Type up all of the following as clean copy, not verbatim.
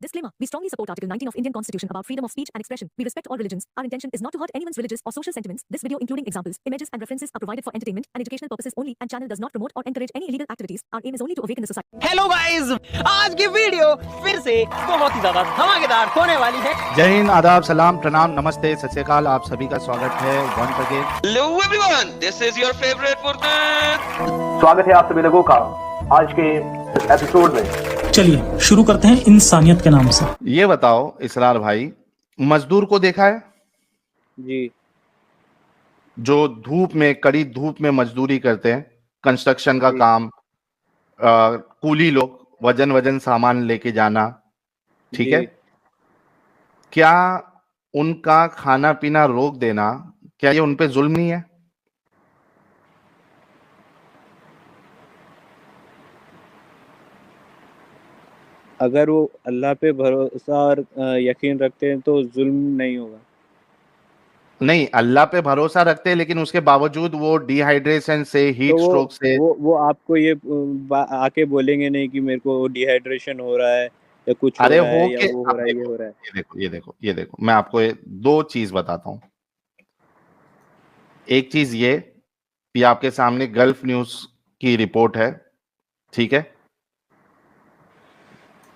Disclaimer. We strongly support Article 19 of Indian Constitution about freedom of speech and expression. We respect all religions. Our intention is not to hurt anyone's religious or social sentiments. This video, including examples, images, and references, are provided for entertainment and educational purposes only, and channel does not promote or encourage any illegal activities. Our aim is only to awaken the society. Hello guys, आज की video फिर से बहुत ही ज्यादा धमाकेदार होने वाली है। जय हिंद, आदाब, सलाम, प्रणाम, नमस्ते, सत श्री अकाल। आप सभी का स्वागत है once again. Hello everyone, this is your favorite Furkan। स्वागत है आप सभी लोगों का आज के एपिसोड में। चलिए शुरू करते हैं इंसानियत के नाम से। ये बताओ इसरार भाई, मजदूर को देखा है जी? जो धूप में, कड़ी धूप में मजदूरी करते हैं, कंस्ट्रक्शन का काम, कूली लोग, वजन सामान लेके जाना, ठीक है? क्या उनका खाना पीना रोक देना, क्या ये उनपे जुल्म नहीं है? अगर वो अल्लाह पे भरोसा और यकीन रखते हैं तो जुल्म नहीं होगा। नहीं, अल्लाह पे भरोसा रखते हैं, लेकिन उसके बावजूद वो डिहाइड्रेशन से, हीट तो स्ट्रोक से वो आपको ये आके बोलेंगे नहीं कि मेरे को डिहाइड्रेशन हो रहा है या कुछ अरे हो रहा है हो या के वो हो रहा है, ये हो रहा है। ये देखो मैं आपको दो चीज बताता हूं। एक चीज ये आपके सामने गल्फ न्यूज की रिपोर्ट है, ठीक है?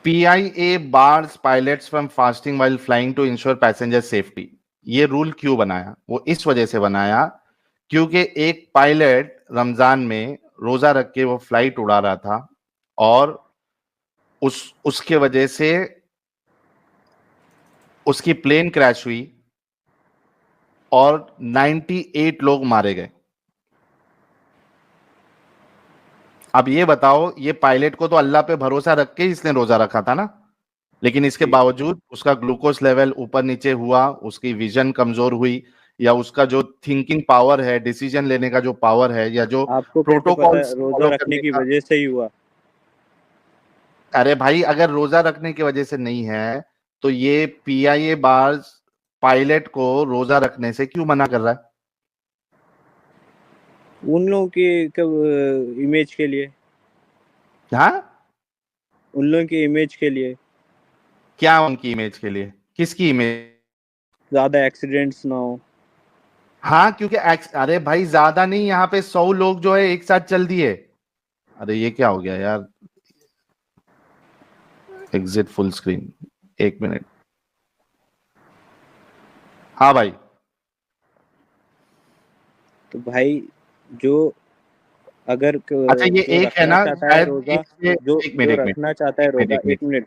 PIA bars pilots from fasting while flying to ensure passenger safety। ये रूल क्यों बनाया? वो इस वजह से बनाया क्योंकि एक पायलट रमजान में रोजा रख के वो फ्लाइट उड़ा रहा था और उसके वजह से उसकी प्लेन क्रैश हुई और 98 लोग मारे गए। अब ये बताओ, ये पायलट को तो अल्लाह पे भरोसा रख के इसने रोजा रखा था ना, लेकिन इसके बावजूद उसका ग्लूकोज लेवल ऊपर नीचे हुआ, उसकी विजन कमजोर हुई, या उसका जो थिंकिंग पावर है, डिसीजन लेने का जो पावर है, या जो प्रोटोकॉल रोजा रखने की वजह से ही हुआ। अरे भाई, अगर रोजा रखने की वजह से नहीं है तो ये PIA बार्स पायलट को रोजा रखने से क्यों मना कर रहा है? उन लोगों की इमेज के लिए। हाँ, उन लोगों की इमेज के लिए। क्या उनकी इमेज के लिए? किसकी इमेज? ज्यादा एक्सीडेंट्स ना हो। हाँ, क्योंकि अरे भाई, ज्यादा नहीं, यहाँ पे 100 लोग जो है एक साथ चल दिए। अरे ये क्या हो गया यार? Exit full screen, 1 minute. हाँ भाई। तो भाई जो अगर अच्छा, ये एक है ना, जो रखना चाहता है रोजा, 1 मिनट,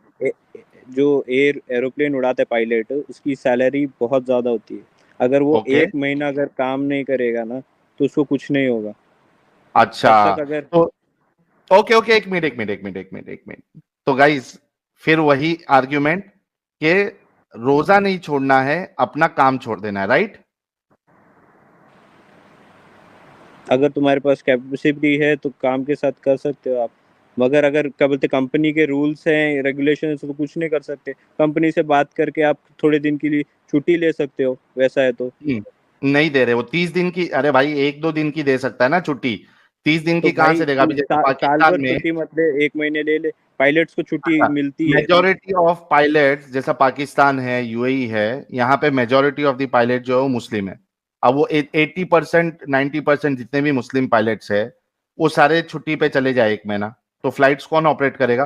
जो एरोप्लेन उड़ाता है पायलट, उसकी सैलरी बहुत ज्यादा होती है। अगर वो 1 महीना अगर काम नहीं करेगा ना तो उसको कुछ नहीं होगा। अच्छा, अगर तो ओके, एक मिनट। तो गाइस, फिर वही आर्ग्यूमेंट कि रोजा नहीं छोड़ना है, अपना काम छोड़ देना है, राइट? अगर तुम्हारे पास कैपेसिटी है तो काम के साथ कर सकते हो आप, मगर अगर क्या बोलते कंपनी के रूल्स हैं, रेगुलेशन, तो कुछ नहीं कर सकते। कंपनी से बात करके आप थोड़े दिन के लिए छुट्टी ले सकते हो, वैसा है तो। नहीं दे रहे वो 30 दिन की। अरे भाई, 1-2 दिन की दे सकता है ना छुट्टी, 30 दिन की तो कहां से देगा? अभी जैसे पाकिस्तान में छुट्टी मत ले, 1 महीने ले ले। पायलट्स को छुट्टी मिलती है। मेजॉरिटी ऑफ पायलट्स, जैसा पाकिस्तान है, UAE है, यहाँ पे मेजॉरिटी ऑफ द पायलट जो है वो मुस्लिम है। अब वो 80% 90% जितने भी मुस्लिम पायलट्स है वो सारे छुट्टी पे चले जाए 1 महीना, तो फ्लाइट्स कौन ऑपरेट करेगा?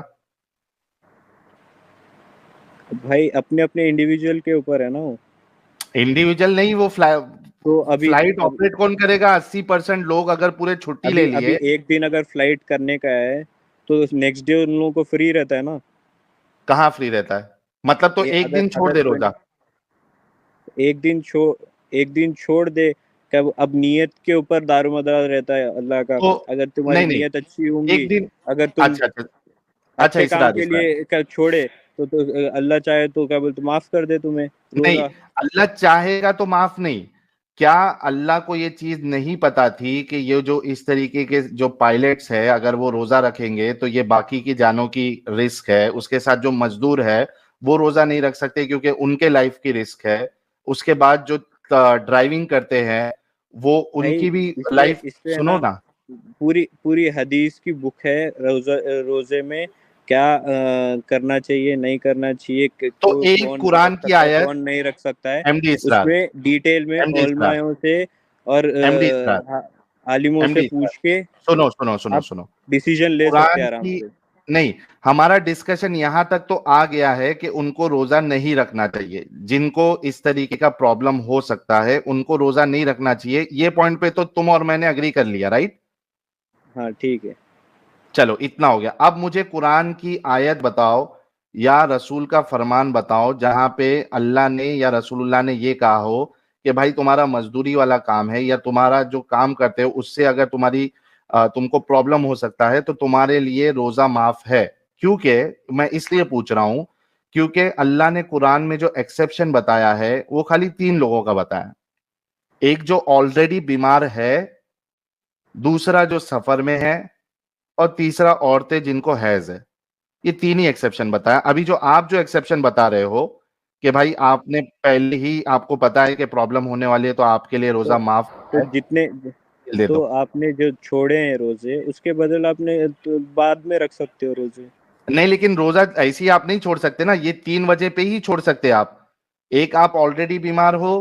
भाई अपने अपने इंडिविजुअल के ऊपर है ना। वो इंडिविजुअल नहीं, वो तो अभी फ्लाइट ऑपरेट कौन करेगा? 80% लोग अगर पूरे छुट्टी ले लिए, अभी 1 दिन अगर फ्लाइट करने का है तो नेक्स्ट डे उन लोगों को फ्री रहता है ना। कहाँ फ्री रहता है? मतलब तो एक दिन छोड़ दे रोजा। एक दिन छोड़ दे। कब अब नियत के ऊपर दारोमदार रहता है अल्लाह का। तो अगर तुम्हारी नियत अच्छी होगी, एक दिन, अगर तुम अच्छा इस काम के लिए कल छोड़े तो अल्लाह चाहे तो क्या बोलते माफ कर दे तुम्हें। नहीं, अल्लाह चाहेगा तो माफ नहीं। क्या अल्लाह को ये चीज नहीं पता थी कि ये जो इस तरीके के जो पायलट्स है, अगर वो रोजा रखेंगे तो ये बाकी की जानों की रिस्क है, उसके साथ जो मजदूर है वो रोजा नहीं रख सकते क्योंकि उनके लाइफ की रिस्क है। उसके बाद जो ड्राइविंग करते हैं वो उनकी भी लाइफ, सुनो ना, पूरी हदीस की बुक है रोजे में क्या करना चाहिए, नहीं करना चाहिए, तो एक कौन कुरान रख की सकता है, आयत, कौन नहीं रख सकता है, एमडी इसरार, उसमें डिटेल में एमडी इसरार, उलमाओं से और एमडी इसरार, आलिमों से एमडी इसरार, पूछ के सुनो सुनो सुनो आप सुनो। डिसीजन ले सकते कुरान हैं आराम की से। नहीं, हमारा डिस्कशन यहां तक तो आ गया है कि उनको रोजा नहीं रखना चाहिए, जिनको इस तरीके का प्रॉब्लम हो सकता है उनको रोजा नहीं रखना चाहिए। ये पॉइंट पे तो तुम और मैंने अग्री कर लिया, राइट? हाँ ठीक है। चलो इतना हो गया। अब मुझे कुरान की आयत बताओ या रसूल का फरमान बताओ जहां पे अल्लाह ने या रसूलुल्लाह ने ये कहा हो कि भाई तुम्हारा मजदूरी वाला काम है या तुम्हारा जो काम करते हो उससे अगर तुमको प्रॉब्लम हो सकता है तो तुम्हारे लिए रोजा माफ है। क्योंकि मैं इसलिए पूछ रहा हूं क्योंकि अल्लाह ने कुरान में जो एक्सेप्शन बताया है वो खाली 3 लोगों का बताया। एक जो ऑलरेडी बीमार है, दूसरा जो सफर में है, और तीसरा औरतें जिनको हैज है। ये 3 ही एक्सेप्शन बताया। अभी जो एक्सेप्शन बता रहे हो कि भाई आपने पहले ही आपको पता है कि प्रॉब्लम होने वाली है तो आपके लिए तो रोजा माफ तो है, जितने दे तो दो। आपने जो छोड़े हैं रोजे, उसके बदल आपने तो बाद में रख सकते हो रोजे। नहीं, लेकिन रोजा ऐसे ही आप नहीं छोड़ सकते ना, ये 3 वजह पे ही छोड़ सकते आप। एक, आप ऑलरेडी बीमार हो,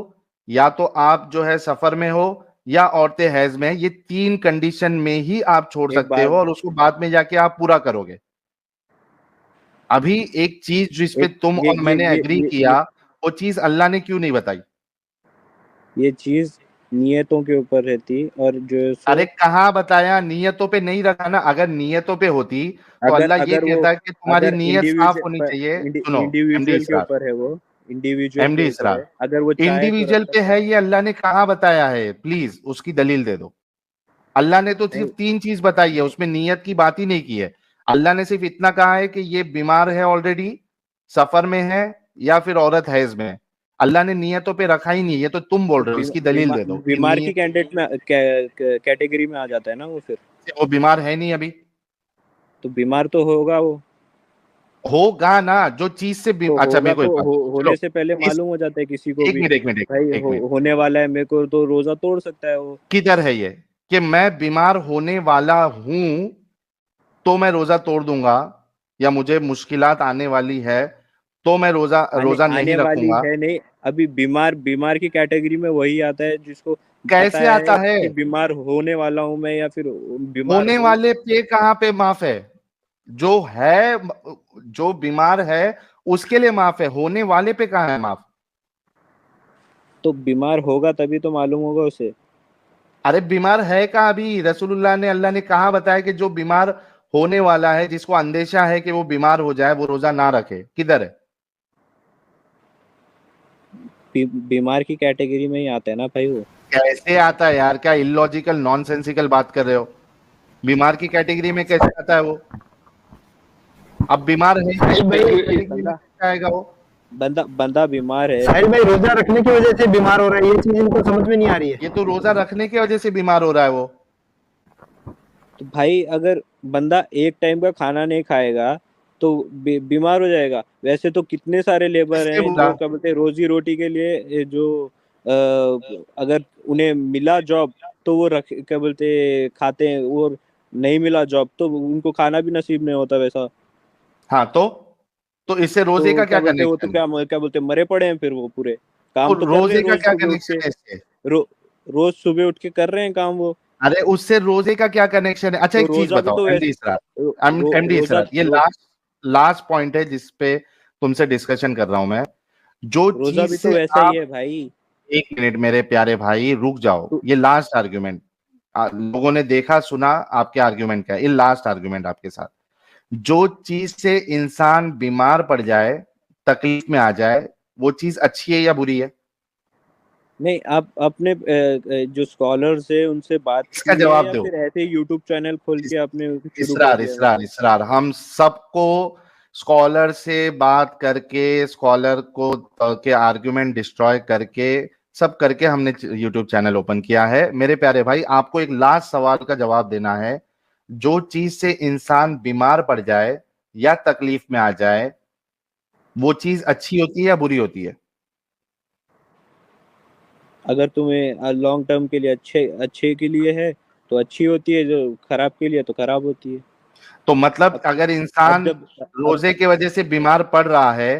या तो आप जो है सफर में हो, या औरतें हैज में है। ये 3 कंडीशन में ही आप छोड़ एक सकते हो बात और उसको बाद में जाके आप पूरा करोगे। अभी एक चीज जिसपे एक तुम ये और ये मैंने ये एग्री ये किया, वो चीज अल्लाह ने क्यों नहीं बताई? ये चीज नियतों के ऊपर रहती, और जो अरे सो कहाँ बताया? नियतों पे नहीं रखा ना। अगर नियतों पे होती तो अगर अल्लाह ये अगर वो कहता है कि तुम्हारी अगर नियत साफ होनी चाहिए। सुनो, एमडी इंडिविजुअल के इसरार, ऊपर है, वो इंडिविजुअल के एमडी ऊपर है, इसरार, अगर वो चाहे तो रख इंडिविजुअल पे सकता है है। ये अल्लाह ने कहाँ बताया है? प्लीज उसकी दलील दे दो। अल्लाह ने तो सिर्फ नहीं 3 चीज बताई है, उसमें नियत की बात ही नहीं की है। अल्लाह ने सिर्फ इतना कहा है कि ये बीमार है ऑलरेडी, सफर में है, या फिर औरत है इसमें। अल्लाह ने नियतों पे रखा ही नहीं। ये तो तुम तो बोल रहे हो, इसकी दलील दे दो कि बीमार की नियत। कैंडिडेट में कैटेगरी में आ जाता है ना वो फिर। वो बीमार है नहीं अभी। तो बीमार तो होगा वो। होगा ना, जो चीज से तो अच्छा होगा मेरे को तो एक बात होने चलो, से पहले इस मालूम हो जाता है किसी को एक भी। मिनट एक मिनट भाई एक मिनट, होने वाला है, मेरे को तो रोजा तोड़ सकता है वो। किधर है ये कि मैं बीमार होने वाला हूं तो मैं रोजा तोड़ दूंगा, या मुझे मुश्किलात आने वाली है तो मैं रोजा आने रोजा आने नहीं वाली रखूंगा? है नहीं। अभी बीमार बीमार की कैटेगरी में वही आता है जिसको पता कैसे आता है है? कि बीमार होने वाला हूं मैं, या फिर बीमार होने हूँ। वाले पे कहाँ पे माफ है? जो है, जो बीमार है उसके लिए माफ है, होने वाले पे कहाँ है माफ? तो बीमार होगा तभी तो मालूम होगा उसे। अरे बीमार है कहाँ? अभी रसूलुल्लाह ने, अल्लाह ने कहाँ बताया कि जो बीमार होने वाला है, जिसको अंदेशा है कि वो बीमार हो जाए, वो रोजा ना रखे? किधर है? बीमार की कैटेगरी में ही आता है ना भाई वो। कैसे आता है यार? क्या इलॉजिकल नॉनसेंसिकल बात कर रहे हो? बीमार की कैटेगरी में कैसे आता है वो? अब बीमार है साहिल भाई कैटेगरी में बंदा कैसे आएगा वो? बंदा बंदा बीमार है। साहिल भाई रोजा रखने की वजह से बीमार हो रहा है, ये चीज इनको समझ में नहीं आ रही है। ये तो रोजा रखने की वजह से बीमार हो रहा है वो। तो भाई अगर बंदा एक टाइम का खाना नहीं खाएगा तो बीमार हो जाएगा। वैसे तो कितने सारे लेबर किसने हैं बोला? जो क्या बोलते हैं रोजी रोटी के लिए जो अगर उन्हें मिला जॉब तो वो रख क्या बोलते हैं खाते हैं, और नहीं मिला जॉब तो उनको खाना भी नसीब नहीं होता वैसा। हाँ तो इससे रोजे तो का क्या क्या बोलते हैं, वो तो कनेक्शन? क्या बोलते हैं, मरे पड़े हैं फिर वो पूरे। तो काम तो कर रहे रोजे हैं का रोज क्या सुबह उठ के। कनेक्शन है इससे? रोज सुबह उठ के कर रहे हैं काम वो। अरे उससे रोजे का क्या कनेक्शन है? अच्छा तो एक चीज रोजा भी बताओ तो एमडी वैसे इसरार, एमडी रोजा इसरार, ये लास्ट लास्ट पॉइंट है जिसपे तुमसे डिस्कशन कर रहा हूं मैं। जो रोजा चीज भी तो से वैसा ही आप, है भाई। एक मिनट मेरे प्यारे भाई रुक जाओ, तो ये लास्ट आर्ग्यूमेंट। लोगों ने देखा सुना आपके आर्ग्यूमेंट का, ये लास्ट आर्ग्यूमेंट आपके साथ। जो चीज से इंसान बीमार पड़ जाए, तकलीफ में आ जाए, वो चीज अच्छी है या बुरी है? नहीं, आप अपने जो स्कॉलर्स है उनसे बात इसका की है, जवाब या दो। फिर ऐसे ही यूट्यूब चैनल खोल इस, के आपने शुरू कर इसरार दिया है? इसरार इसरार, हम सबको स्कॉलर से बात करके, स्कॉलर को के आर्गुमेंट डिस्ट्रॉय करके, सब करके हमने यूट्यूब चैनल ओपन किया है। मेरे प्यारे भाई, आपको एक लास्ट सवाल का जवाब देना है। जो चीज से इंसान बीमार पड़ जाए या तकलीफ में आ जाए, वो चीज अच्छी होती है या बुरी होती है? अगर तुम्हें लॉन्ग टर्म के लिए अच्छे अच्छे के लिए है तो अच्छी होती है, जो खराब के लिए तो खराब होती है। तो मतलब अगर इंसान जब रोजे की वजह से बीमार पड़ रहा है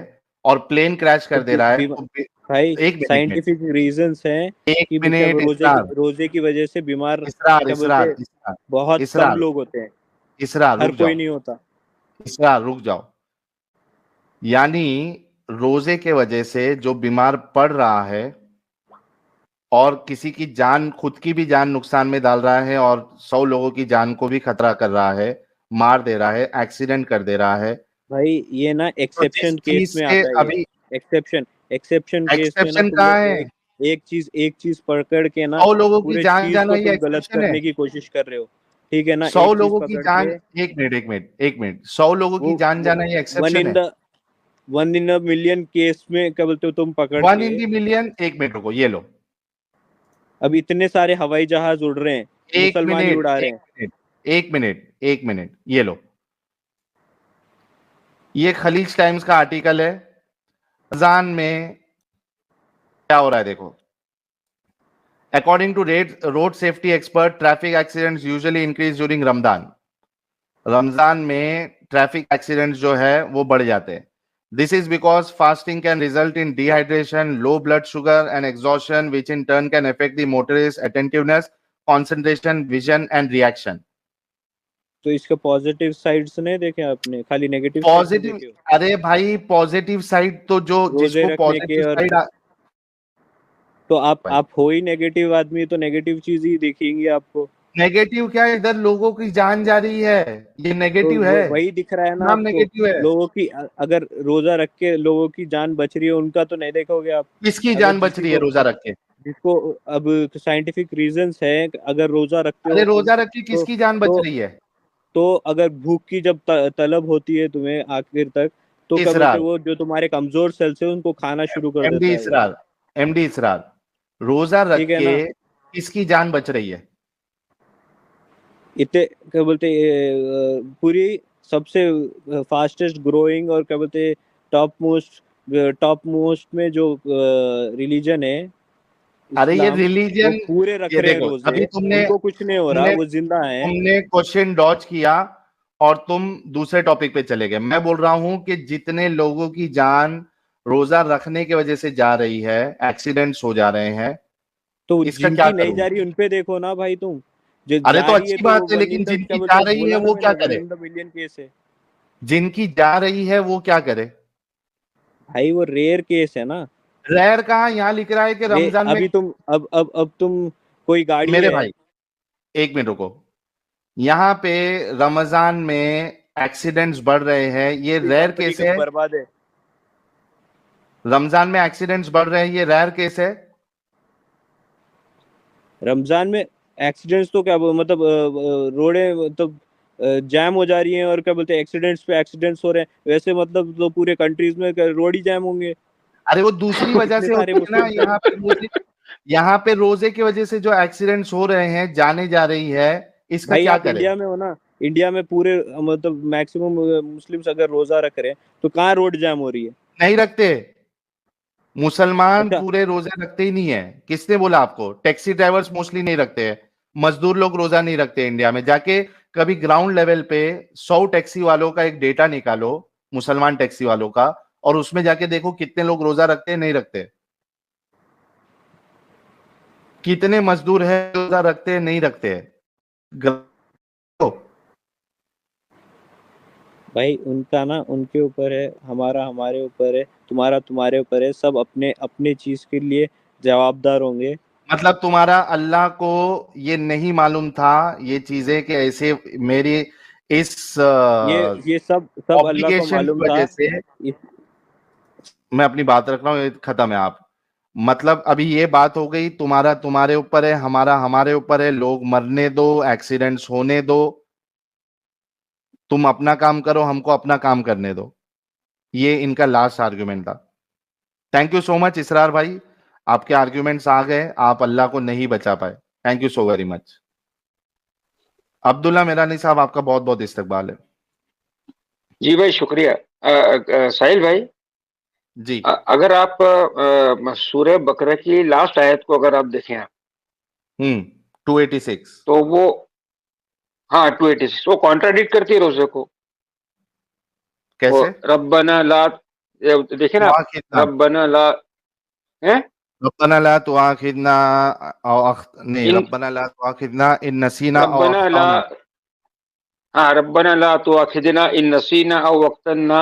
और प्लेन क्रैश कर दे रहा है तो भाई एक मिनट साइंटिफिक रीजंस हैं एक कि मिनट रोजे की वजह से बीमार इसरार क्या इसरार बोलते इसरार बहुत कम इसरार लोग होते हैं, इसरार हर रुक कोई जाओ, नहीं होता। इसरार रुक जाओ। यानी रोजे के वजह से जो बीमार पड़ रहा है और किसी की जान, खुद की भी जान नुकसान में डाल रहा है और 100 लोगों की जान को भी खतरा कर रहा है, मार दे रहा है, एक्सीडेंट कर दे रहा है। भाई ये ना तो जिस एक्सेप्शन केस चीज में से आता है, अभी ये एक्सेप्शन केस में ना एक्सेप्शन तुम कहाँ लोग है? एक चीज पकड़ के ना 100 लोगों की पूरे जान चीज जाना को ये तुम गलत एक्सेप्शन है। करने की कोशिश कर रहे हो, ठीक है ना? 100 एक चीज लोगों की पकड़ जान, के एक मिनट 100 लोगों की वो जान जाना ये वन एक्सेप्शन इन है। The one in a million case में क्या बोलते हो तुम पकड़ 1 के। इन दी मिलियन, एक मिनट रुको, ये लो, अब इतने सारे हवाई जहाज उड़ रहे हैं, एक मुसलमान ही मिनट उड़ा रहे एक हैं। मिनट एक मिनट, ये लो, ये खलीज टाइम्स का आर्टिकल है। रमजान में क्या हो रहा है देखो। According to road safety expert, traffic accidents usually increase during Ramzan. Ramzan में ट्रैफिक एक्सीडेंट्स जो है वो बढ़ जाते हैं। This is because fasting can result in dehydration, low blood sugar and exhaustion, which in turn can affect the motorist attentiveness, concentration, vision and reaction. तो इसके positive sides नहीं देखे आपने, खाली नेगेटिव साइड्स पॉजिटिव, देखे हो। अरे भाई पॉजिटिव साइड तो जो रोजे जिसको रखने के पॉजिटिव और साइड तो भाई आप हो ही नेगेटिव आदमी, तो नेगेटिव चीज ही दिखेंगी आपको। नेगेटिव क्या है, इधर लोगों की जान जा रही है, ये तो नेगेटिव है, वही दिख रहा है ना नाम आपको। नेगेटिव है। लोगों की अगर रोजा रख के लोगों की जान बच रही है, उनका तो नहीं देखोगे आप। किसकी अगर जान बच किसी रही है को रोजा रख के? जिसको अब साइंटिफिक रीजंस है, अगर रोजा रखते अरे हो तुम रोजा रख के तो किसकी जान बच तो रही है? तो अगर भूख की जब तलब होती है तुम्हें आखिर तक, तो क्या बोलते इसरार, हैं, वो जो तुम्हारे कमजोर सेल्स है उनको खाना शुरू कर एमडी देता है वो। इसरार, एमडी इसरार, रोजा रख ठीक है के ना? किसकी जान बच रही है? इतने क्या बोलते पूरी सबसे फास्टेस्ट ग्रोइंग और क्या बोलते टॉप मोस्ट में जो रिलीजन है अरे ये इस्लाम, वो रिलीजन, पूरे रख ये रहे हैं देखो, रोजे, अभी तुमने उनको कुछ नहीं हो रहा, तुमने वो जिंदा हैं। तुमने क्वेश्चन डॉज किया और तुम दूसरे टॉपिक पे चले गए। मैं बोल रहा हूं कि जितने लोगों की जान रोजा रखने की वजह से जा रही है, एक्सीडेंट्स हो जा रहे हैं, तो इसका क्या जिनकी नहीं करूं? जा रही उनपे देखो ना भाई तुम। जो अरे जा तो रही है अच्छी तो वो बात है, वन लेकिन इन द क्या जिनकी जा बोलते हैं, रही है बोला ना वो मैंने, क्या वन करे? इन द मिलियन केस है। जिनकी जा रही है वो क्या करे? भाई वो रेयर केस है ना। रैर कहाँ, यहाँ लिख रहा है कि रे रमजान में। अभी तुम अब तुम कोई गाड़ी मेरे है। भाई एक मिनट रुको, यहाँ पे रमजान में एक्सीडेंट्स बढ़ रहे हैं, ये रेयर कंपनी केस कब है। बर्बाद है। रमजान में एक्सीडेंट्स बढ़ रहे हैं, ये रेयर केस है। रमजान में एक्सीडेंट्स तो क्या मतलब रोडें मतलब जैम हो जा रही हैं, और क्या बोलते हैं एक्सीडेंट्स पे एक्सीडेंट्स हो रहे हैं, वैसे मतलब तो पूरे कंट्रीज में रोड ही जैम होंगे। अरे वो दूसरी वजह इतने से सारे होते हैं ना, मुस्लिम यहाँ पे रोजे की वजह से जो एक्सीडेंट्स हो रहे हैं, जाने जा रही है, इसका भाई क्या आप करे? इंडिया में हो ना, इंडिया में पूरे मतलब मैक्सिमम मुस्लिम्स अगर रोजा रख रहे हैं तो कहाँ रोड जैम हो रही है। नहीं रखते, मुसलमान अच्छा, पूरे रोजे रखते ही नहीं है। किसने बोला आपको? टैक्सी ड्राइवर्स मोस्टली नहीं रखते हैं, मजदूर लोग रोजा नहीं रखते इंडिया में। जाके कभी ग्राउंड लेवल पे 100 टैक्सी वालों का एक डेटा निकालो, मुसलमान टैक्सी वालों का, और उसमें जाके देखो कितने लोग रोजा रखते हैं, नहीं रखते। कितने मजदूर है रोजा रखते हैं, नहीं रखते हैं। भाई उनका ना उनके ऊपर है, हमारा हमारे ऊपर है, तुम्हारा तुम्हारे ऊपर है, सब अपने अपने चीज के लिए जवाबदार होंगे। मतलब तुम्हारा अल्लाह को ये नहीं मालूम था ये चीजें कि ऐसे मेरी इस ये सब अल्लाह को ऑब्लिगेशन मालूम की था। वजह से, इस मैं अपनी बात रख रहा हूँ, ये खत्म है आप। मतलब अभी ये बात हो गई, तुम्हारा तुम्हारे ऊपर है, हमारा हमारे ऊपर है, लोग मरने दो, एक्सीडेंट्स होने दो, तुम अपना काम करो, हमको अपना काम करने दो। ये इनका लास्ट आर्ग्यूमेंट था। थैंक यू सो मच इसरार भाई, आपके आर्ग्यूमेंट्स आ गए, आप अल्लाह को नहीं बचा पाए। Thank you so very much. Abdullah Mirani साहब, आपका बहुत बहुत इस्तकबाल है। जी भाई शुक्रिया। साहिल भाई, जी अगर आप सूरह बकरा की लास्ट आयत को अगर आप देखें 286। तो वो हाँ 286 वो कॉन्ट्राडिक्ट करती है रोजे को। वो कैसे? रब्बना ला, देखिए ना, तुआखिदना, रब्बना ला है रब्बना ला तुआखिदना नहीं, इन, रब्बना ला तुआखिदना इन नसीना औ रब्बना ला, अख्ताना। हाँ रब्बना ला तुआखिदना इन नसीना औ वक्तन्ना,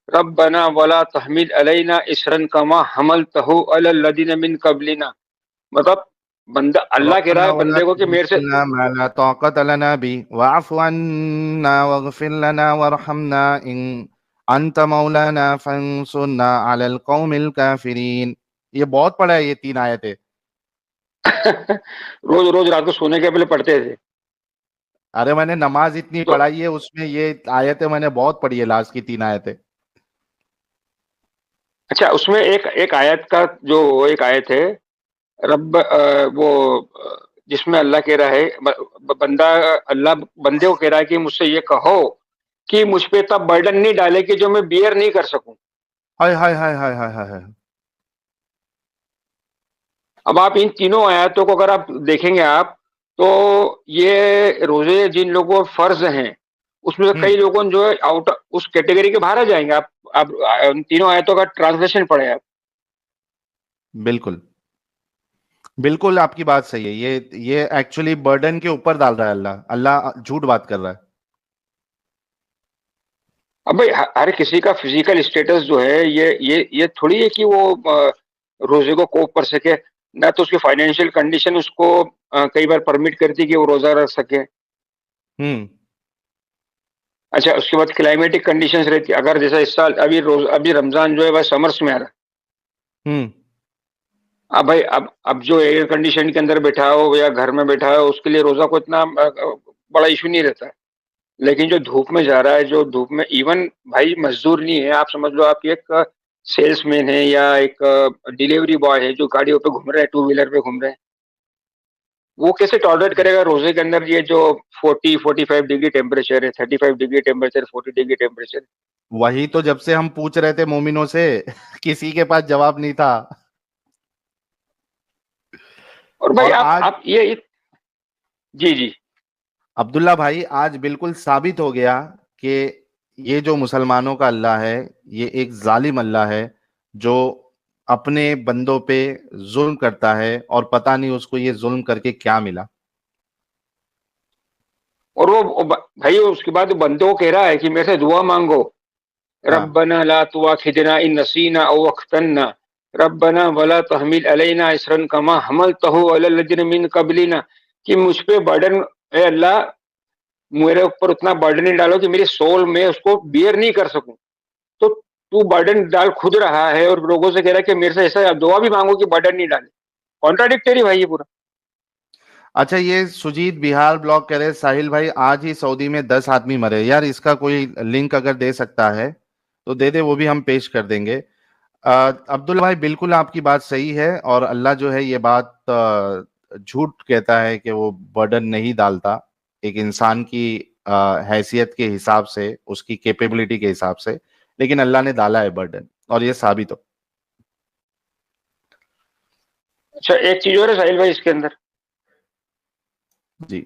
रब्बना वला तहमिल अलैना इसरन कमा हमलतहु अलल लदीन मिन कबलिना। मतलब बंदा, अल्लाह कह रहा रब्बना है वला बंदे को कि मेरे से, तुहमिलना मा ला ताक़त लना बि वअफ़ु अन्ना वग़फ़िर लना वरहमना इन अंत मौलाना फंसुरना अलल कौमिल काफ़िरीन। ये बहुत पढ़ा है, ये 3 आयतें। रोज रोज रात को सोने के पहले पढ़ते थे। अरे मैंने नमाज इतनी तो पढ़ाई है, उसमें ये आयतें मैंने बहुत पढ़ी है, लास्ट की 3 आयतें। अच्छा, उसमें एक एक आयत का जो एक आयत है, रब वो जिसमें अल्लाह कह रहा है, बंदा, अल्लाह बंदे को कह रहा है कि मुझसे ये कहो कि मुझ पे इतना बर्डन नहीं डाले कि जो मैं बियर नहीं कर सकूं। हाय हाय हाय हाय हाय हाय हाय। अब आप इन तीनों आयतों को अगर आप देखेंगे आप, तो ये रोजे जिन लोगों पर फर्ज हैं, उसमें से कई लोगों जो है आउट उस कैटेगरी के बाहर आ जाएंगे। आप उन तीनों आयतों का ट्रांसलेशन पढ़े आप। बिल्कुल बिल्कुल, आपकी बात सही है। ये एक्चुअली बर्डन के ऊपर डाल रहा है अल्लाह। अल्लाह झूठ बात कर रहा है। अब भाई हर किसी का फिजिकल स्टेटस जो है, ये थोड़ी है कि वो रोजे को कोप कर सके। ना तो उसकी फाइनेंशियल कंडीशन उसको कई बार परमिट करती है कि वो रोजा रख सके। हम्म अच्छा, उसके बाद क्लाइमेटिक कंडीशंस रहती है। अगर जैसा इस साल अभी रमजान जो है वह समर्स में आ रहा है। हम्म अब भाई, अब जो एयर कंडीशन के अंदर बैठा हो या घर में बैठा हो, उसके लिए रोजा को इतना बड़ा इशू नहीं रहता है। लेकिन जो धूप में जा रहा है, जो धूप में, इवन भाई मजदूर नहीं है, आप समझ लो, आप एक सेल्समैन है या एक डिलीवरी बॉय है जो गाड़ियों पे घूम रहे हैं, टू व्हीलर पे घूम रहे हैं, वो कैसे टॉलरेट करेगा रोजे के अंदर ये जो 40-45 डिग्री टेम्परेचर है, 35 डिग्री टेम्परेचर, 40 डिग्री टेम्परेचर। वही तो जब से हम पूछ रहे थे मोमिनों से किसी के पास जवाब नहीं था। और भाई और आज आप ये, जी जी, अब्दुल्ला भाई, आज बिल्कुल साबित हो गया कि ये जो मुसलमानों का अल्लाह है, ये एक जालिम अल्लाह है जो अपने बंदों पे जुल्म करता है, और पता नहीं उसको ये जुल्म करके क्या मिला। और वो भाई उसके बाद बंदों को कह रहा है कि मेरे से दुआ मांगो, हाँ, रब्बना ला तुआखिदना इन नसीना औ अख्तन्ना, रब्बना वला तहमिल अलैना इसरन कमा हमलतहु अलल लजीन मिन कबलिना। कि मुझ पे बर्डन, ए अल्लाह, मेरे ऊपर उतना बर्डन नहीं डालो कि मेरी सोल में उसको बियर नहीं कर सकूं। तो तू बर्डन डाल खुद रहा है और लोगों से कह रहा है कि मेरे से ऐसा दुआ भी मांगो कि बर्डन नहीं डाले। कॉन्ट्राडिक्टरी भाई ये पूरा। अच्छा, ये सुजीत बिहार ब्लॉग कह रहे, साहिल भाई आज ही सऊदी में 10 आदमी मरे। यार इसका कोई लिंक अगर दे सकता है तो दे दे, वो भी हम पेश कर देंगे। अब्दुल्ला भाई, बिल्कुल आपकी बात सही है, और अल्लाह जो है ये बात झूठ कहता है कि वो बर्डन नहीं डालता एक इंसान की हैसियत के हिसाब से, उसकी कैपेबिलिटी के हिसाब से। लेकिन अल्लाह ने डाला है बर्डन, और ये साबित हो। अच्छा, एक चीज और है साहिल भाई इसके अंदर। जी,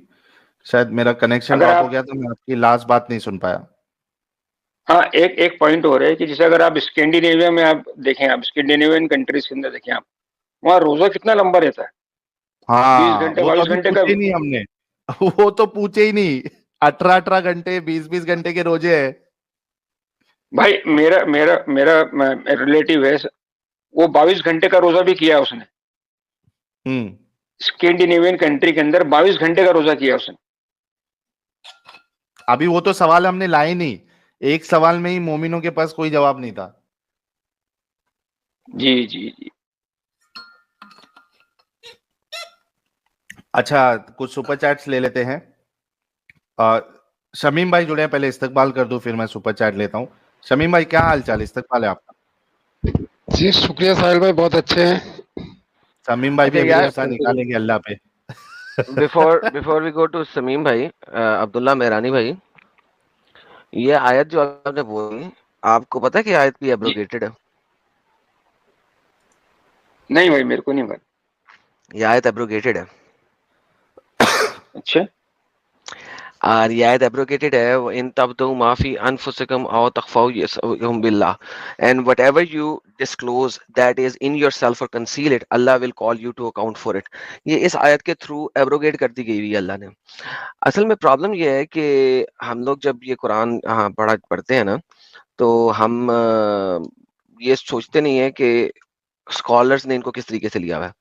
शायद मेरा कनेक्शन अगर ड्रॉप हो आप, गया तो मैं आपकी लास्ट बात नहीं सुन पाया। हाँ, एक एक पॉइंट हो रहा है कि जैसे अगर आप स्कैंडिनेविया में आप देखें, आप स्कैंडिनेवियन कंट्रीज के अंदर देखें आप, वहाँ रोजा कितना लंबा रहता है, बीस हाँ, घंटे वो तो 22 अभी घंटे का। पूछे ही नहीं हमने। वो तो पूछे ही नहीं। 18-18 घंटे, 20-20 घंटे के रोजे है। भाई मेरा मेरा मेरा रिलेटिव है, वो 22 घंटे का रोजा भी किया उसने। हम्म स्कैंडिनेवियन कंट्री के अंदर 22 घंटे का रोजा किया उसने। अभी वो तो सवाल हमने लाए नहीं। एक सवाल में ही मोमिनों के पास कोई जवाब नहीं था। जी जी जी। अच्छा, कुछ सुपर चैट्स ले लेते हैं। आ, शमीम भाई जुड़े हैं, पहले इस्तकबाल कर दूं फिर मैं सुपर चैट लेता हूँ। शमीम भाई, क्या हाल चाल, इस्तकबाल है आपका। जी शुक्रिया साहिल भाई, बहुत अच्छे हैं। शमीम भाई भी अच्छा अगले यार, हफ्ता निकालेंगे अल्लाह पे। Before before we go to Sameem भाई, अब्दुल्ला मेहरानी भाई, ये आयत जो आपने बोली, आपको पता है कि आयत भी जी एब्रोगेटेड है? नहीं भाई, मेरे को नहीं पता। ये आयत एब्रोगेटेड है। अच्छा। और ये आयत एब्रोगेटेड है, वो इन तब्दू माफी अनफुसिकुम औ तख्फऊ यसहुम बिल्लाह, and whatever you disclose that is in yourself और conceal it, Allah will call you to account for it. ये इस आयत के थ्रू एब्रोगेट कर दी गई हुई है अल्लाह ने। असल में प्रॉब्लम ये है कि हम लोग जब ये कुरान पढ़ते हैं ना, तो हम ये सोचते नहीं है कि स्कॉलर्स ने इनको किस तरीके से लिया हुआ है।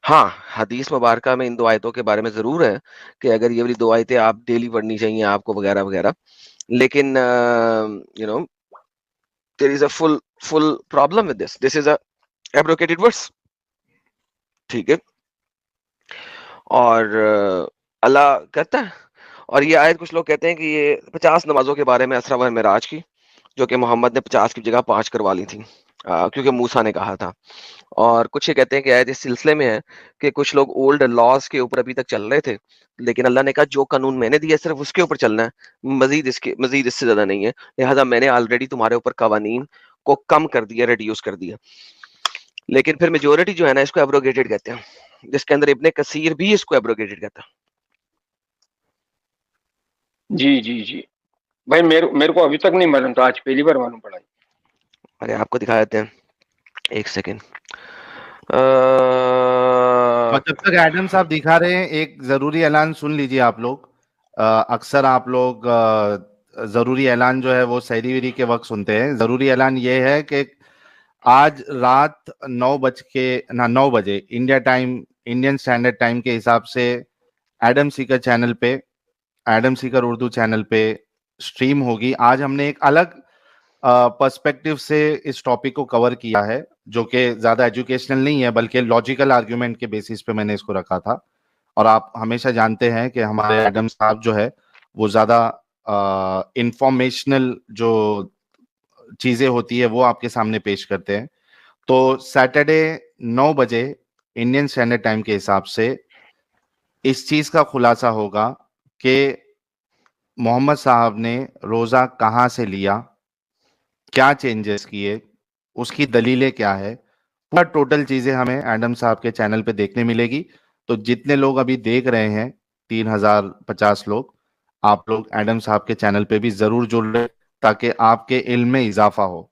हाँ, हदीस मुबारका में इन 2 आयतों के बारे में ज़रूर है कि अगर ये वाली 2 आयतें आप डेली पढ़नी चाहिए आपको वगैरह-वगैरह। लेकिन you know there is a full problem with this. This is a abrogated verse. ठीक है? और अल्लाह कहता है, और ये आयत कुछ लोग कहते हैं कि ये 50 नमाज़ों के बारे में इसरा व मिराज की, जो कि मोहम्मद ने 50 की जगह 5 करवा ली थी, क्योंकि मूसा ने कहा था। और कुछ ये कहते हैं कि आयत इस सिलसिले में है कि कुछ लोग ओल्ड लॉज के ऊपर अभी तक चल रहे थे, लेकिन अल्लाह ने कहा जो कानून मैंने दिया सिर्फ उसके ऊपर चलना है, मजीद इससे ज्यादा नहीं है। लिहाजा मैंने ऑलरेडी तुम्हारे ऊपर कवानीन को कम कर दिया, रिड्यूस कर दिया। लेकिन फिर मेजोरिटी जो है ना, इसको एब्रोगेटेड कहते हैं, जिसके अंदर इब्ने कसीर भी इसको एब्रोगेटेड कहता है। जी जी जी भाई, मेरे को अभी तक नहीं मालूम था, आज पहली बार मालूम पड़ा। अरे आपको दिखा देते हैं, एक सेकेंड। और जब तक एडम साहब दिखा रहे हैं, एक जरूरी ऐलान सुन लीजिए आप लोग। अक्सर आप लोग जरूरी ऐलान जो है वो सहरी वेरी के वक्त सुनते हैं। जरूरी ऐलान ये है कि आज रात 9 बजे India time, Indian standard time के हिसाब से एडम सीकर चैनल पे, एडम सीकर उर्दू चैनल पे स्ट्रीम होगी। आज हमने एक अलग पर्सपेक्टिव से इस टॉपिक को कवर किया है, जो कि ज्यादा एजुकेशनल नहीं है बल्कि लॉजिकल आर्ग्यूमेंट के बेसिस पे मैंने इसको रखा था। और आप हमेशा जानते हैं कि हमारे एडम साहब जो है वो ज्यादा इंफॉर्मेशनल जो चीजें होती है वो आपके सामने पेश करते हैं। तो सैटरडे 9 बजे इंडियन स्टैंडर्ड टाइम के हिसाब से इस चीज का खुलासा होगा कि मोहम्मद साहब ने रोजा कहां से लिया, क्या चेंजेस किए, उसकी दलीलें क्या है, पूरा टोटल चीजें हमें एडम साहब के चैनल पे देखने मिलेगी। तो जितने लोग अभी देख रहे हैं, 3050 लोग, आप लोग एडम साहब के चैनल पे भी जरूर जुड़ रहे, ताकि आपके इल्म में इजाफा हो।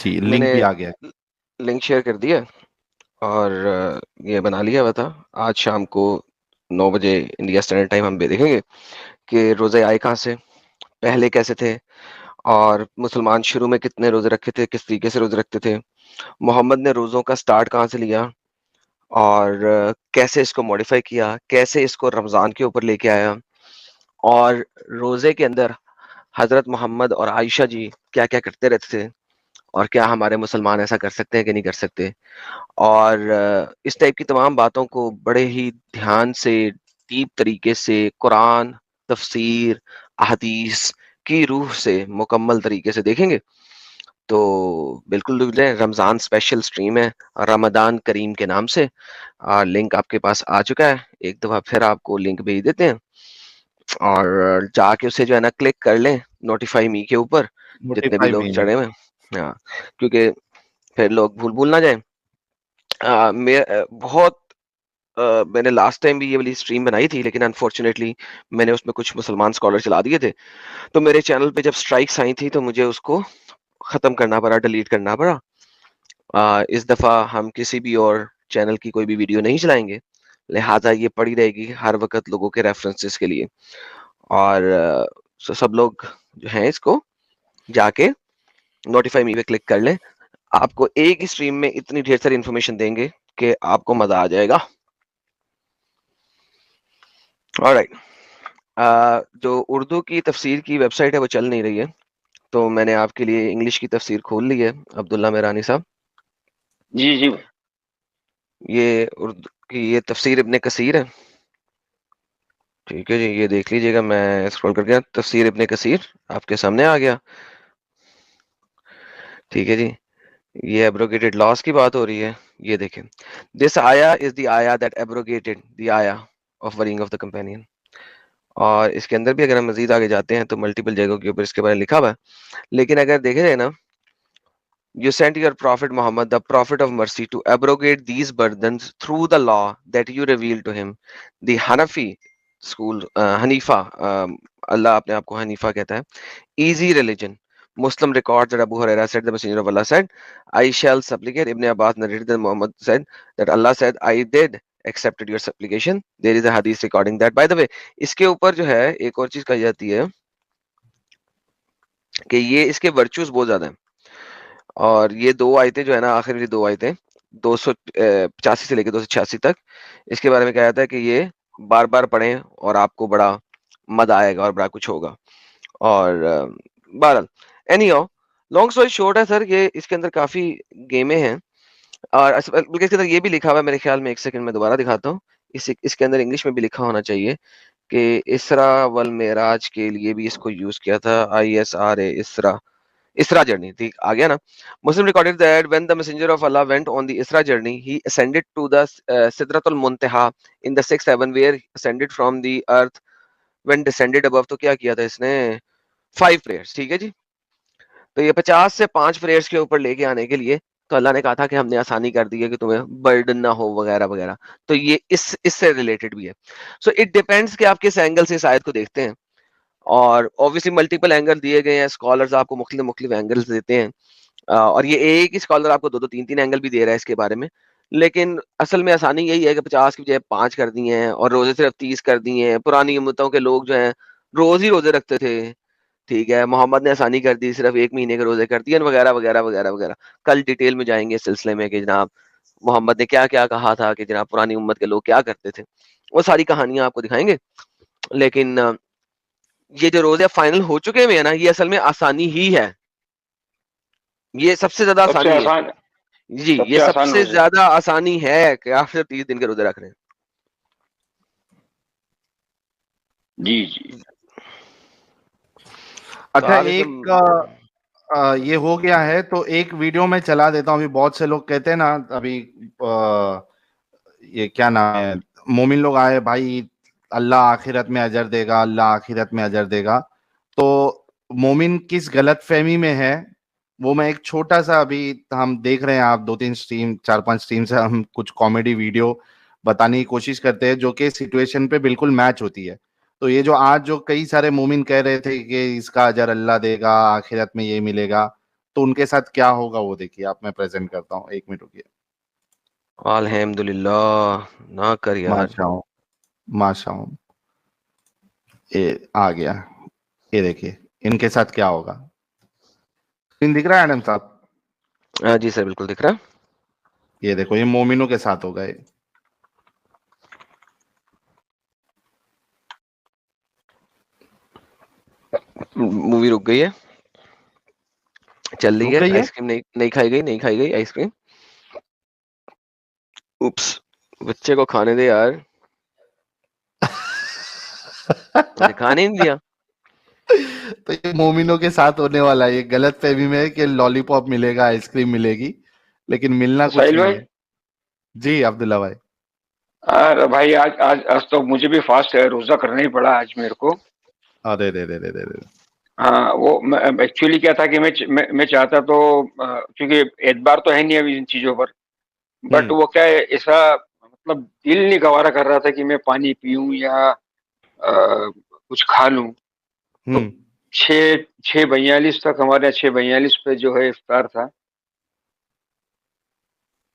जी, लिंक भी आ गया है, लिंक शेयर कर दिया और ये बना लिया हुआ था। आज शाम को 9 बजे इंडिया स्टैंडर्ड टाइम हम भी देखेंगे कि रोजे आए कहाँ से, पहले कैसे थे, और मुसलमान शुरू में कितने रोजे रखे थे, किस तरीके से रोजे रखते थे, मोहम्मद ने रोजों का स्टार्ट कहाँ से लिया, और कैसे इसको मॉडिफाई किया, कैसे इसको रमजान के ऊपर लेके आया, और रोजे के अंदर हजरत मोहम्मद और आयशा जी क्या क्या करते रहते थे, और क्या हमारे मुसलमान ऐसा कर सकते हैं कि नहीं कर सकते। और इस टाइप की तमाम बातों को बड़े ही ध्यान से, डीप तरीके से, कुरान, तफसीर, अहदीस की रूह से मुकम्मल तरीके से देखेंगे। तो बिल्कुल रमज़ान स्पेशल स्ट्रीम है रमदान करीम के नाम से। लिंक आपके पास आ चुका है, एक दफ़ा फिर आपको लिंक भेज देते हैं और जाके उसे जो है ना क्लिक कर लें नोटिफाई मी के ऊपर, जितने भी लोग चढ़े हुए हैं। हाँ, क्योंकि फिर लोग भूल ना जाए। बहुत मैंने लास्ट टाइम भी ये वाली स्ट्रीम बनाई थी, लेकिन अनफॉर्चुनेटली मैंने उसमें कुछ मुसलमान स्कॉलर चला दिए थे, तो मेरे चैनल पे जब स्ट्राइक्स आई थी तो मुझे उसको ख़त्म करना पड़ा, डिलीट करना पड़ा। इस दफ़ा हम किसी भी और चैनल की कोई भी वीडियो नहीं चलाएंगे, लिहाजा ये पड़ी रहेगी हर वक्त लोगों के रेफरेंसेस के लिए। और सब लोग जो हैं इसको जाके नोटिफाई मी पे क्लिक कर लें। आपको एक ही स्ट्रीम में इतनी ढेर सारी इंफॉर्मेशन देंगे कि आपको मजा आ जाएगा। ऑलराइट, जो उर्दू की तफसीर की वेबसाइट है वो चल नहीं रही है, तो मैंने आपके लिए इंग्लिश की तफसीर खोल ली है। अब्दुल्ला मेरानी साहब, जी जी ये उर्दू की ये तफसीर इब्ने कसीर है। ठीक है जी, ये देख लीजिएगा, मैं स्क्रॉल कर गया, तफसीर इब्ने कसीर आपके सामने आ गया। ठीक है जी, ये एब्रोगेटेड लॉस की बात हो रही है। ये देखें, दिस आया इज द आया दैट एब्रोगेटेड द आया of worrying of the companion. और इसके अंदर भी अगर हम मजीद आगे जाते हैं तो मल्टीपल जगहों के ऊपर इसके बारे में लिखा हुआ है। लेकिन अगर देखे जाए ना, You sent your prophet Muhammad, the prophet of mercy, to abrogate these burdens through the law that you revealed to him. The Hanafi school Hanifa, अल्लाह अपने आप को हनीफा कहता है. Easy religion. Muslim records that Abu Huraira said, the Messenger of Allah said, I shall supplicate. Ibn Abbas narrated that Muhammad said that Allah said, I did accepted your supplication. There is a hadith recording that. By the way, इसके ऊपर जो है एक और चीज कही जाती है कि ये इसके वर्चूज बहुत ज्यादा हैं, और ये दो आयतें जो है ना, आखिर वाली दो आयतें 285 से लेकर 286 तक, इसके बारे में कहा जाता है कि ये बार बार पढ़ें और आपको बड़ा मजा आएगा और बड़ा कुछ होगा. और बहरहाल एनीहाउ लॉन्ग स्टोरी शॉर्ट है सर, ये इसके अंदर काफी गेमें हैं, और बल्कि इसके अंदर ये भी लिखा हुआ है मेरे ख्याल में, एक सेकंड में दोबारा दिखाता हूँ. इसके अंदर इंग्लिश में भी लिखा होना चाहिए कि इसरा वल मेराज के लिए भी इसको यूज किया था. ISRA Isra journey, ठीक आ गया ना. Muslim recorded that when the messenger of Allah went on the Isra journey, he ascended to the Sidratul Muntaha in the sixth heaven, where he ascended from the earth. When descended above, तो क्या किया था इसने? 5 prayers. ठीक है जी. तो ये 50 से 5 प्रेयर्स के ऊपर लेके आने के लिए तो अल्लाह ने कहा था कि हमने आसानी कर दी है कि तुम्हें बर्डन ना हो वगैरह वगैरह. तो ये इससे रिलेटेड भी है. सो इट डिपेंड्स कि आप किस एंगल से इस आयत को देखते हैं, और ऑब्वियसली मल्टीपल एंगल दिए गए हैं, स्कॉलर्स आपको मुख्तलिफ एंगल्स देते हैं, और ये एक ही स्कॉलर आपको 2-2 3-3 एंगल भी दे रहा है इसके बारे में. लेकिन असल में आसानी यही है कि 50 की बजाय 5 कर दिए हैं, और रोजे सिर्फ 30 कर दिए हैं. पुरानी उम्मतों के लोग जो हैं रोज ही रोजे रखते थे, ठीक है. मोहम्मद ने आसानी कर दी, सिर्फ 1 महीने के रोजे कर दिए, वगैरह वगैरह वगैरह वगैरह. कल डिटेल में जाएंगे इस सिलसिले में कि जनाब मोहम्मद ने क्या क्या कहा था, कि जनाब पुरानी उम्मत के लोग क्या करते थे, वो सारी कहानियां आपको दिखाएंगे. लेकिन ये जो रोजे फाइनल हो चुके हैं ना, ये असल में आसानी ही है, ये सबसे ज्यादा आसानी है जी, ये सबसे ज्यादा आसानी है कि आप सिर्फ 30 दिन के रोजे रख रहे हैं. जी जी. अच्छा, एक ये हो गया है तो एक वीडियो में चला देता हूँ. अभी बहुत से लोग कहते हैं ना, अभी ये क्या नाम है, मोमिन लोग आए भाई, अल्लाह आखिरत में अजर देगा, अल्लाह आखिरत में अजर देगा. तो मोमिन किस गलत फहमी में है, वो मैं एक छोटा सा, अभी हम देख रहे हैं, आप 2-3 स्ट्रीम 4-5 स्ट्रीम से हम कुछ कॉमेडी वीडियो बताने की कोशिश करते हैं जो कि सिचुएशन पे बिल्कुल मैच होती है. तो ये जो आज जो कई सारे मोमिन कह रहे थे कि इसका अजर अल्लाह देगा, आखिरत में ये मिलेगा, तो उनके साथ क्या होगा वो देखिए आप. मैं प्रेजेंट करता हूँ, 1 मिनट रुकिए. अल्हम्दुलिल्लाह, ना कर यार. माशाअल्लाह, ये आ गया. ये देखिए इनके साथ क्या होगा. स्क्रीन दिख रहा है एडम साहब? जी सर, बिल्कुल दिख रहा है. ये देखो, ये मोमिनों के साथ होगा. ये मूवी रुक गई है, चल रही है. आइसक्रीम नहीं खाई गई आइसक्रीम. उप्स, बच्चे को खाने दे यार. खाने नहीं दिया. तो ये मोमिनों के साथ होने वाला है. ये गलत फहमी में है कि लॉलीपॉप मिलेगा, आइसक्रीम मिलेगी, लेकिन मिलना कुछ नहीं है. जी अब्दुल्ला भाई. अरे भाई, आज तो मुझे भी फास्ट है, रोजा करना ही पड़ा आज मेरे को. अरे रे. हाँ, वो एक्चुअली क्या था कि मैं चाहता तो, क्योंकि एतबार तो है नहीं अभी इन चीजों पर, बट वो क्या है, ऐसा मतलब दिल नहीं गवारा कर रहा था कि मैं पानी पीऊं या कुछ खा लूं. तो 6:42 तक, हमारे 6:42 पे जो है इफ्तार था,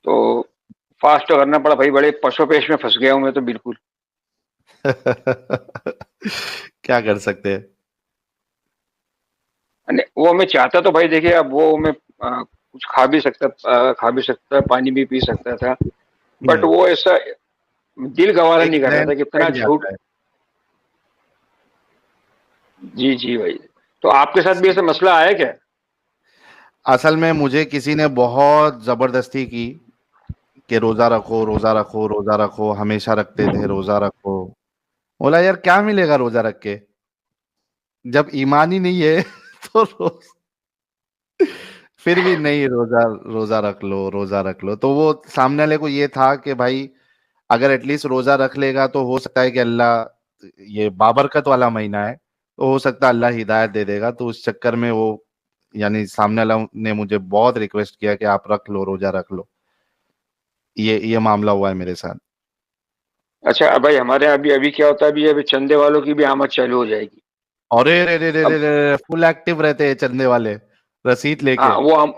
तो फास्ट तो करना पड़ा भाई. बड़े पशोपेश में फंस गया हूं मैं तो बिल्कुल. क्या कर सकते हैं. वो मैं चाहता तो भाई देखिए, अब वो मैं कुछ खा भी सकता, पानी भी पी सकता था, बट वो ऐसा दिल गवारा नहीं कर रहा था कि इतना झूठ. जी भाई. तो आपके साथ भी ऐसा मसला आया क्या? असल में मुझे किसी ने बहुत जबरदस्ती की कि रोजा रखो, हमेशा रखते थे, रोजा रखो. बोला यार क्या मिलेगा रोजा रख के, जब ईमान ही नहीं है. तो फिर भी नहीं, रोजा रख लो. तो वो सामने वाले को ये था कि भाई अगर एटलीस्ट रोजा रख लेगा तो हो सकता है कि अल्लाह, ये बाबरकत वाला महीना है, तो हो सकता है अल्लाह हिदायत दे देगा. तो उस चक्कर में वो, यानी सामने वाला ने मुझे बहुत रिक्वेस्ट किया कि आप रख लो, रोजा रख लो. ये मामला हुआ है मेरे साथ. अच्छा भाई, हमारे यहाँ अभी अभी क्या होता है, अभी चंदे वालों की भी आमद चालू हो जाएगी। अरे रे रे रे रे अब रे फुल एक्टिव रहते हैं चंदे वाले, रसीद लेके। हाँ, वो हम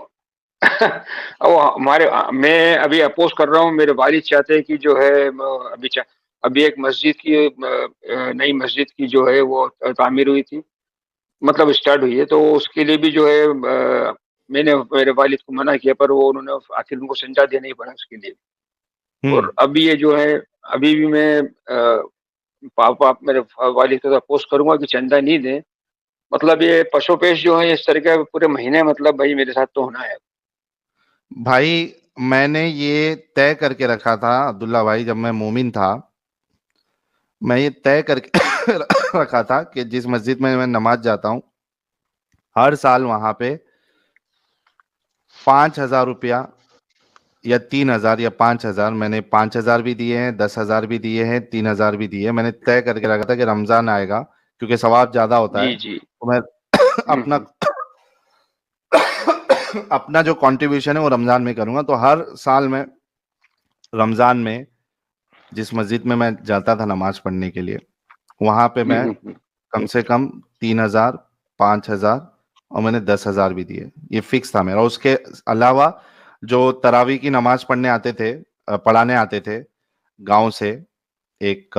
वो हमारे, मैं अभी अपोज कर रहा हूँ, मेरे वालिद चाहते हैं कि जो है अभी एक मस्जिद की नई मस्जिद की जो है वो तामीर हुई थी, मतलब स्टार्ट हुई है, तो उसके लिए भी जो है मैंने मेरे वालिद को मना किया, पर वो उन्होंने आखिर उनको संजा देना ही पड़ा उसके लिए। और अभी ये जो है, अभी भी मैं पापा मेरे वालिद को अपोज करूंगा कि चंदा नहीं दे, मतलब ये पशुपेश जो है इस तरह के पूरे महीने, मतलब भाई मेरे साथ तो होना है। भाई मैंने ये तय करके रखा था अब्दुल्ला भाई, जब मैं मोमिन था, मैं ये तय करके रखा था कि जिस मस्जिद में मैं नमाज जाता हूँ, हर साल वहां पे 5,000 रुपया या 3,000 या 5,000, मैंने 5,000 भी दिए हैं, 10,000 भी दिए हैं, 3,000 भी दिए हैं। मैंने तय करके रखा था कि रमजान आएगा, क्योंकि सवाब ज्यादा होता है, जी जी। तो मैं अपना अपना जो कंट्रीब्यूशन है वो रमजान में करूंगा। तो हर साल में रमजान में जिस मस्जिद में मैं जाता था नमाज पढ़ने के लिए, वहां पे मैं कम से कम 3,000, 5,000 और मैंने 10,000 भी दिए। ये फिक्स था मेरा। उसके अलावा जो तरावी की नमाज पढ़ने आते थे, पढ़ाने आते थे गांव से, एक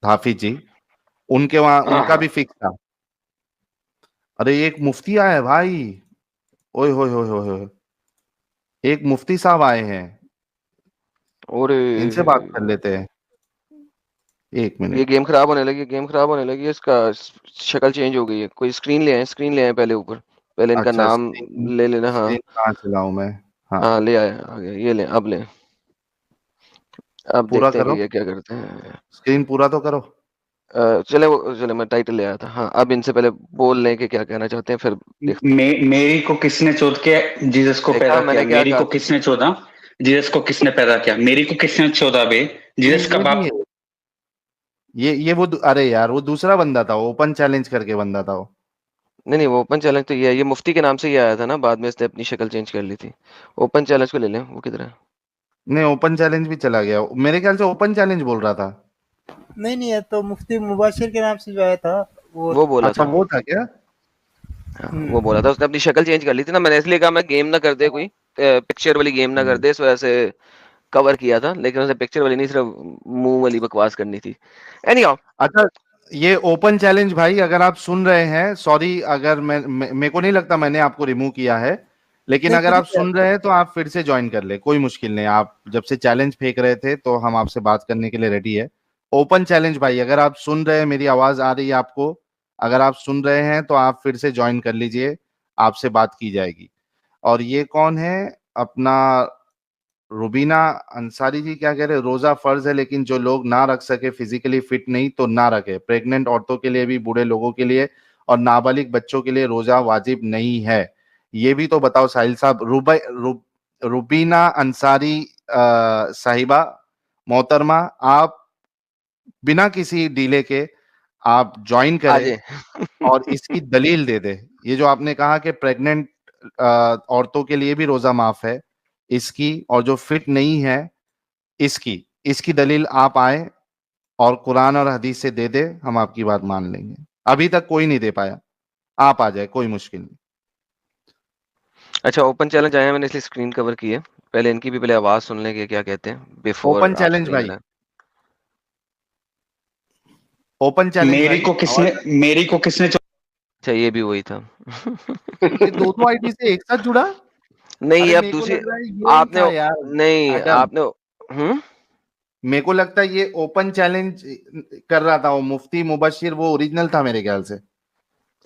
हाफिज जी, उनके वहां हाँ उनका हाँ। भी फिक्स था। अरे एक मुफ्ती आए हैं भाई, ओए होए होए होए होए, एक मुफ्ती साहब आए हैं, और इनसे बात कर लेते हैं, एक ये मिनट। गेम खराब होने लगी, गेम खराब होने लगी, इसका शक्ल चेंज हो गई है। कोई स्क्रीन ले आए, स्क्रीन ले आए पहले ऊपर, पहले इनका अच्छा, नाम स्क्रीन ले लेना। हाँ स्क्रीन कहाँ से लाऊं मैं? हाँ, हाँ, ले आए, आ गया, ये ले, अब ले। अब पूरा देखते हैं कि करो, ये क्या करते हैं। स्क्रीन पूरा तो करो। चले मैं टाइटल ले आया था। हाँ, अब इनसे पहले बोल लें कि क्या कहना चाहते हैं, फिर देखते हैं। मेरी को किसने चोद के जीसस को देखा पैदा मैंने किया? क्या मेरी कहा को था? किसने चोदा? जीसस को किसने पैदा किया? मेरी को किसने चोदा बे? जीसस का ये नहीं बाप। है, ये वो अरे यार वो दूसरा बंदा था, वो ओपन चैलेंज करके बंदा था वो। नहीं नहीं, वो ओपन चैलेंज तो ये मुफ्ती के नाम से ही आया था ना, बाद में इसने अपनी शक्ल चेंज कर ली थी। ओपन चैलेंज को ले लें, वो किधर है? नहीं, ओपन चैलेंज भी चला गया मेरे ख्याल से, ओपन चैलेंज बोल रहा था। नहीं नहीं, ये तो मुफ्ती मुबाशिर के नाम से जो आया था वो बोला अच्छा, था। वो था क्या? हाँ, वो बोला था, उसने अपनी शक्ल चेंज कर ली थी ना। मैंने इसलिए कहा मैं गेम ना कर दे, कोई पिक्चर वाली गेम ना कर दे, इस वजह से कवर किया था। लेकिन उसने पिक्चर वाली नहीं, सिर्फ मुंह वाली बकवास करनी थी। एनीहाउ, अच्छा, ये ओपन चैलेंज भाई अगर आप सुन रहे हैं, सॉरी अगर मेरे को नहीं लगता मैंने आपको रिमूव किया है, लेकिन नहीं, अगर खुद ही आप सुन रहे हैं तो आप फिर से ज्वाइन कर ले, कोई मुश्किल नहीं। आप जब से चैलेंज फेंक रहे थे तो हम आपसे बात करने के लिए रेडी है। ओपन चैलेंज भाई, अगर आप सुन रहे हैं, मेरी आवाज आ रही है आपको, अगर आप सुन रहे हैं तो आप फिर से ज्वाइन कर लीजिए, आपसे बात की जाएगी। और ये कौन है? अपना रुबीना अंसारी जी क्या कह रहे हैं? रोजा फर्ज है, लेकिन जो लोग ना रख सके, फिजिकली फिट नहीं तो ना रखे। प्रेग्नेंट औरतों के लिए भी, बूढ़े लोगों के लिए और नाबालिग बच्चों के लिए रोजा वाजिब नहीं है। ये भी तो बताओ साहिल साहब। रुबीना अंसारी साहिबा मोहतरमा, आप बिना किसी डिले के आप ज्वाइन करें और इसकी दलील दे दे। ये जो आपने कहा कि प्रेग्नेंट औरतों के लिए भी रोजा माफ है, इसकी, और जो फिट नहीं है इसकी इसकी दलील आप आए और कुरान और हदीस से दे दे, हम आपकी बात मान लेंगे। अभी तक कोई नहीं दे पाया, आप आ जाए, कोई मुश्किल नहीं। अच्छा, ओपन चैलेंज आया है, मैंने इसलिए स्क्रीन कवर की है। पहले इनकी भी पहले आवाज सुन लें कि क्या कहते हैं बिफोर ओपन आप चैलेंज स्क्रीन भाई, लगाएं। ओपन चैलेंज मेरी भाई, को किसने मेरी को किसने अच्छा, ये भी वही था। ये दोनों आईडी से एक साथ जुड़ा। नहीं, अरे ये अब मेरे को दूसरी लग रहा है ये ही आपने था यार, नहीं एडम। आपने मेरे को लगता है ये ओपन चैलेंज कर रहा था वो मुफ्ती मुबशिर, वो ओरिजिनल था मेरे ख्याल से।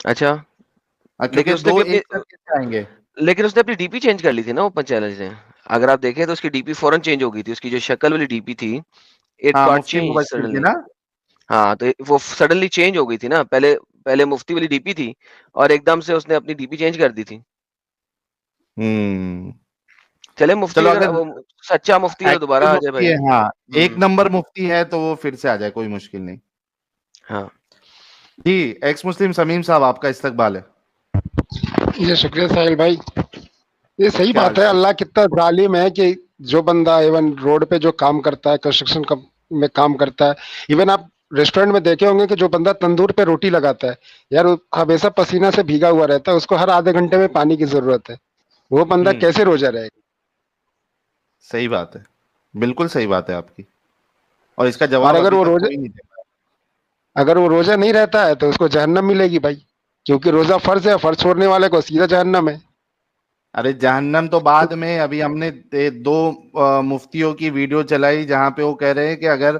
अच्छा, क्योंकि लेकिन उसने दो भी एक साथ कैसे आएंगे? लेकिन उसने अपनी डीपी चेंज कर ली थी ना ओपन चैलेंज ने। अगर आप देखें तो उसकी डीपी फौरन चेंज हो गई थी। उसकी जो शक्ल वाली डीपी थी, इट हाँ, गॉट मुफ्ती चेंज मुबशिर की सडनली। ना। हाँ, तो वो सडनली चेंज हो गई थी ना। पहले पहले मुफ्ती वाली डीपी थी और एकदम से उसने अपनी डीपी चेंज कर दी थी। चले, मुफ्ती चलो, अगर अगर वो सच्चा मुफ्ती है तो एक्चुअल दोबारा आ जाए मुफ्ती भाई। है, हाँ, एक नंबर मुफ्ती है तो वो फिर से आ जाए, कोई मुश्किल नहीं। हाँ जी, एक्स मुस्लिम समीम साहब, आपका इस्तकबाल है। ये शुक्रिया साहिल भाई। ये सही क्या बात है, अल्लाह कितना जालिम है कि जो बंदा इवन रोड पे जो काम करता है, कंस्ट्रक्शन का में काम करता है। इवन आप रेस्टोरेंट में देखे होंगे कि जो बंदा तंदूर पे रोटी लगाता है यार, वो हमेशा पसीना से भीगा हुआ रहता है, उसको हर आधे घंटे में पानी की जरूरत है। वो बंदा कैसे रोजा रहेगा? सही बात है, बिल्कुल सही बात है आपकी, और इसका और जवाब अगर अभी वो तक रोजा कोई नहीं दे पाया। अगर वो रोजा नहीं रहता है तो उसको जहन्नम मिलेगी भाई, क्योंकि रोजा फर्ज है, फर्ज छोड़ने वाले को सीधा जहन्नम है। अरे जहन्नम तो बाद में, अभी हमने दो मुफ्तियों की वीडियो चलाई जहां पे वो कह रहे हैं कि अगर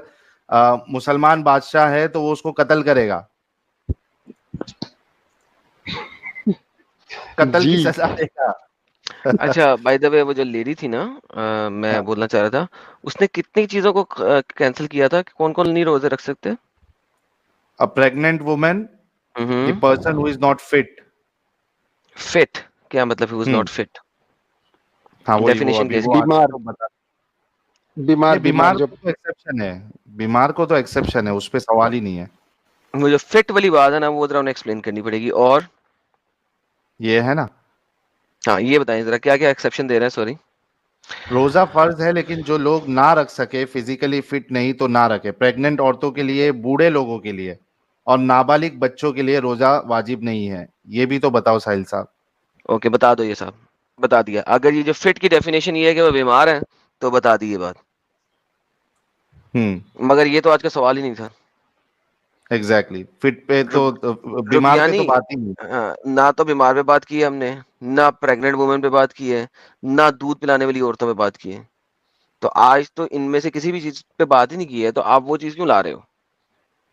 मुसलमान बादशाह है तो वो उसको कत्ल करेगा, कत्ल की सजा देगा। अच्छा, बाय द वे वो जो लेडी थी ना, मैं बोलना चाह रहा था, उसने कितनी चीजों को कैंसिल किया था, कौन कौन नहीं रोजे रख सकते? A pregnant woman, the person who is not fit. Fit क्या मतलब? who is not fit? हाँ वही, वो डेफिनेशन अभी वो बीमार आपको बता, बीमार बीमार जो को तो एक्सेप्शन है, बीमार को तो एक्सेप्शन है, उस पे सवाल ही नहीं है। वो जो फिट वाली बात है ना, वो जरा उन्हें एक्सप्लेन करनी पड़ेगी। और ये है ना, हाँ ये बताएं जरा, क्या क्या एक्सेप्शन दे रहे हैं? सॉरी, रोजा फर्ज है, लेकिन जो लोग ना रख सके, फिजिकली फिट नहीं तो ना रखे। प्रेग्नेंट औरतों के लिए, बूढ़े लोगों के लिए और नाबालिग बच्चों के लिए रोजा वाजिब नहीं है। ये भी तो बताओ साहिल साहब। ओके बता दो ये साहब, बता दिया। अगर ये जो फिट की डेफिनेशन ये है कि वो बीमार है तो बता दी ये बात, मगर ये तो आज का सवाल ही नहीं था। एग्जैक्टली, फिट पे तो बीमार पे तो बात ही नहीं। ना तो बीमार पे बात की है हमने, ना प्रेग्नेंट वुमेन पे बात की है, ना दूध पिलाने वाली औरतों पे बात की है। तो आज तो इनमें से किसी भी चीज पे बात ही नहीं की है, तो आप वो चीज क्यों ला रहे हो?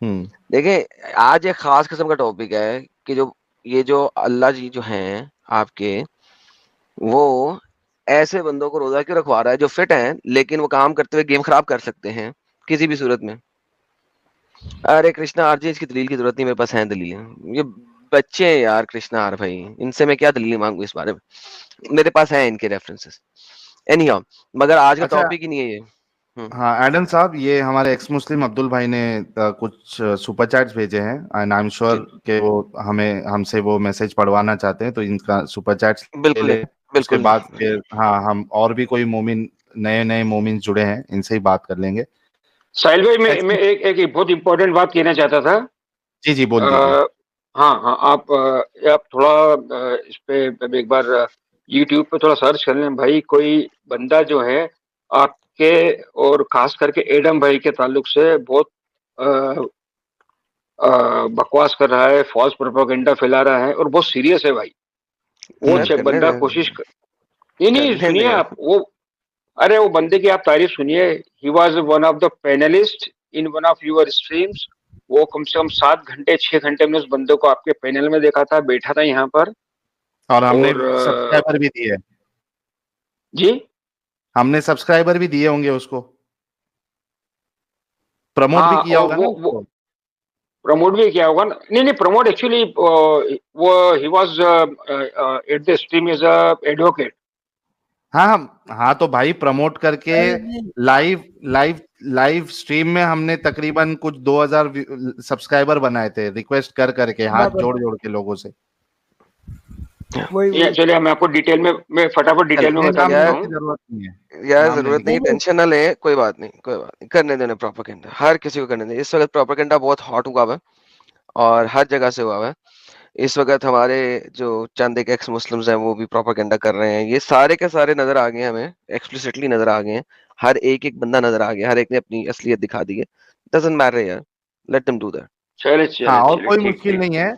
देखें, आज एक खास किस्म का टॉपिक है कि जो अल्लाह जी जो हैं आपके, वो ऐसे बंदों को रोजा क्यों रखवा रहा है जो फिट हैं लेकिन वो काम करते हुए गेम खराब कर सकते हैं किसी भी सूरत में। अरे कृष्णा आर जी, इसकी दलील की जरूरत नहीं, मेरे पास है दलील। ये बच्चे हैं यार कृष्णा आर भाई, इनसे मैं क्या दलील मांगू इस बारे में, मेरे पास है इनके रेफरेंसेस। एनीहाउ, मगर आज का टॉपिक ही नहीं है ये। हाँ एडम साहब, ये हमारे एक्स मुस्लिम अब्दुल भाई ने कुछ सुपर चैट्स भेजे हैं, एंड आई एम श्योर कि वो हमसे वो मैसेज पढ़वाना चाहते हैं, तो इनका सुपर चैट्स बिल्कुल उसके बाद फिर हाँ हम और भी कोई मोमिन, नए मोमिन जुड़े हैं, इनसे ही बात कर लेंगे। साहिल भाई, मैं एक बहुत इंपॉर्टेंट बात कहना चाहता था। जी जी बोल दीजिए। हाँ, आप थोड़ा इस पे एक बार यूट्यूब पे थोड़ा सर्च कर लें भाई। कोई बंदा जो है आपके और खास करके एडम भाई के ताल्लुक से बहुत बकवास कर रहा है, फॉल्स प्रोपेगेंडा फैला रहा है और बहुत सीरियस है भाई। वो बंदा कोशिश कर, नहीं सुनिए आप, अरे वो बंदे की आप तारीफ सुनिए। He was one of the panelist in one of your streams. वो कम से कम 7 घंटे 6 घंटे में उस बंदे को आपके पैनल में देखा था, बैठा था यहाँ पर, और हमने सब्सक्राइबर भी दिए। जी, हमने सब्सक्राइबर भी दिए होंगे उसको, प्रमोट भी किया होगा ना? प्रमोट भी किया होगा। नहीं, प्रमोट एक्चुअली वो he was at the stream as a advocate. हाँ तो भाई प्रमोट करके लाइव स्ट्रीम में हमने तकरीबन कुछ 2000 सब्सक्राइबर बनाए थे, रिक्वेस्ट करके, हाथ जोड़ के लोगों से। चलिए मैं आपको डिटेल में, मैं फटाफट डिटेल में बता देता हूँ। जरूरत नहीं, टेंशन ना ले, कोई बात नहीं, करने देना प्रोपेगेंडा, हर किसी को करने देना। इस वक्त प्रोपेगेंडा बहुत हॉट हुआ है और हर जगह से हुआ है। इस वक्त हमारे जो चंद एक एक्स मुस्लिम्स हैं वो भी प्रोपेगेंडा कर रहे हैं। ये सारे के सारे नजर आ गए, हमें एक्सप्लिसिटली नजर आ गए हैं, हर एक बंदा नजर आ गया, हर एक ने अपनी असलियत दिखा दी है। डजंट मैटर यार, लेट देम डू दैट। चलिए और कोई मुश्किल नहीं है